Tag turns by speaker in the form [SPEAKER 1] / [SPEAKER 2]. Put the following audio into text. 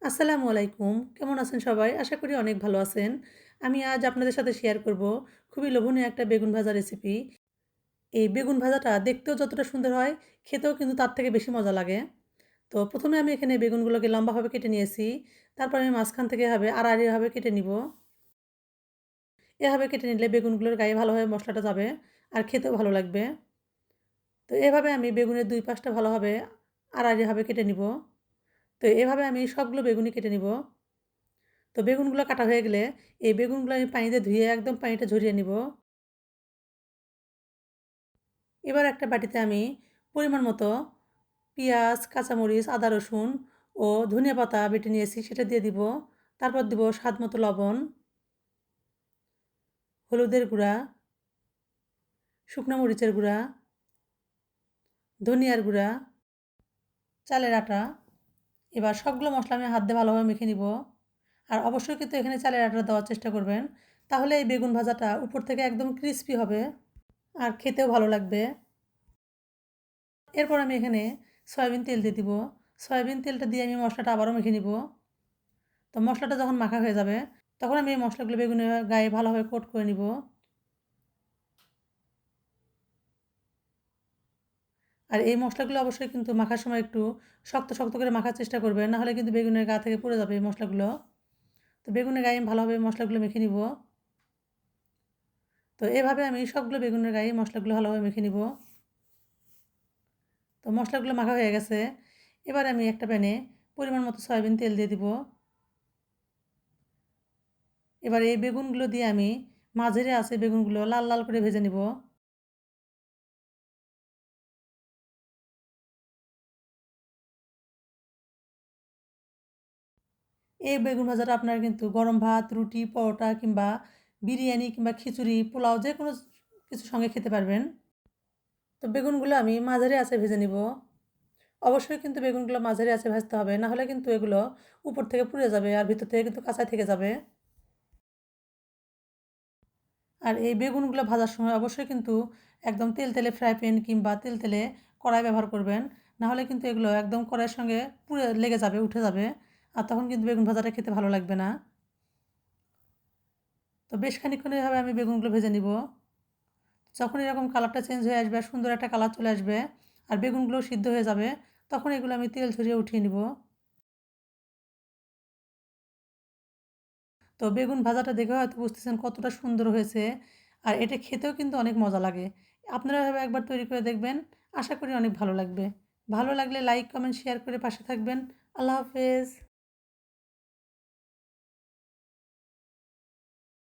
[SPEAKER 1] আসসালামু আলাইকুম। কেমন আছেন সবাই? আশা করি অনেক ভালো আছেন। আমি আজ আপনাদের সাথে শেয়ার করব খুবই লোভনীয় একটা বেগুন ভাজা রেসিপি। এই বেগুন ভাজাটা দেখতেও যতটা সুন্দর হয়, খেতেও কিন্তু তার থেকে বেশি মজা লাগে। তো ১ম এ আমি এখানে বেগুনগুলোকে লম্বাভাবে কেটে নিয়েছি। তারপর আমি মাঝখান থেকে আড়াআড়িভাবে কেটে নিব। এভাবে কেটে নিলে বেগুনগুলোর গায়ে ভালোভাবে মসলাটা যাবে আর খেতেও ভালো লাগবে। তো এভাবে আমি বেগুনের ২ পাশটা ভালোভাবে আড়াআড়িভাবে কেটে নিব। তো এভাবে আমি সবগুলো বেগুনই কেটে নিব। তো বেগুনগুলো কাটা হয়ে গেলে এই বেগুনগুলো আমি পানিতে ধুয়ে একদম পানিটা ঝরিয়ে নিব। এবার একটা বাটিতে আমি পরিমাণ মতো পেঁয়াজ, কাঁচামরিচ, আদা, রসুন ও ধনিয়া পাতা বেটে নিয়েছি সেটা দিয়ে দিব। তারপর দিব স্বাদ মতো লবণ, হলুদের গুঁড়া, শুকনো মরিচের গুঁড়া, ধনিয়ার গুঁড়া, চালের আটা। এবার সবগুলো মশলা আমি হাত দিয়ে ভালোভাবে মেখে নিব। আর অবশ্যই কিন্তু এখানে চালের আটা দেওয়ার চেষ্টা করবেন। তাহলে এই বেগুন ভাজাটা উপর থেকে একদম ক্রিস্পি হবে আর খেতেও ভালো লাগবে। এরপর আমি এখানে সয়াবিন তেল দিয়ে দিব। সয়াবিন তেলটা দিয়ে আমি মশলাটা আবারও মেখে নিব। তো মশলাটা যখন মাখা হয়ে যাবে, তখন আমি এই মশলাগুলো বেগুনের গায়ে ভালোভাবে কোট করে নিব। আর এই মশলাগুলো অবশ্যই কিন্তু মাখার সময় একটু শক্ত, শক্ত করে মাখার চেষ্টা করবেন। নাহলে কিন্তু বেগুনের গা থেকে পুড়ে যাবে এই মশলাগুলো। তো বেগুনের গায়ে আমি ভালোভাবে মশলাগুলো মেখে নিব। তো এভাবে আমি সবগুলো বেগুনের গায়ে মশলাগুলো ভালোভাবে মেখে নিব। তো মশলাগুলো মাখা হয়ে গেছে। এবার আমি একটা প্যানে পরিমাণ মতো সয়াবিন তেল দিয়ে দিব। এবার এই বেগুনগুলো দিয়ে আমি মাঝারি আঁচে বেগুনগুলো লাল, লাল করে ভেজে নিব। এই বেগুন ভাজাটা আপনারা কিন্তু গরম ভাত, রুটি, পরোটা কিংবা বিরিয়ানি কিংবা খিচুড়ি, পোলাও যেকোনো কিছুর সঙ্গে খেতে পারবেন। তো বেগুনগুলো আমি মাঝারি আঁচে ভেজে নিব। অবশ্যই কিন্তু বেগুনগুলো মাঝারি আঁচে ভাজতে হবে। নাহলে কিন্তু এগুলো উপর থেকে পুড়ে যাবে আর ভিতর থেকে কিন্তু কাঁচা থেকে যাবে। আর এই বেগুনগুলো ভাজার সময় অবশ্যই কিন্তু একদম তেলতেলে ফ্রাই প্যান কিংবা তেলতেলে কড়াই ব্যবহার করবেন। নাহলে কিন্তু এগুলো একদম কড়াইয়ের সঙ্গে পুড়ে লেগে যাবে, উঠে যাবে। আর তখন কিন্তু বেগুন ভাজাটা খেতে ভালো লাগবে না। তো বেশ খানিকক্ষণ এভাবে আমি বেগুনগুলো ভেজে নিব। যখন এরকম কালারটা চেঞ্জ হয়ে আসবে আর সুন্দর একটা কালার চলে আসবে আর বেগুনগুলোও সিদ্ধ হয়ে যাবে, তখন এগুলো আমি তেল ঝরিয়ে উঠিয়ে নিব। তো বেগুন ভাজাটা দেখে হয়তো বুঝতেছেন কতটা সুন্দর হয়েছে। আর এটা খেতেও কিন্তু অনেক মজা লাগে। আপনারা এভাবে একবার তৈরি করে দেখবেন। আশা করি অনেক ভালো লাগবে। ভালো লাগলে লাইক, কমেন্ট, শেয়ার করে পাশে থাকবেন। আল্লাহ হাফেজ।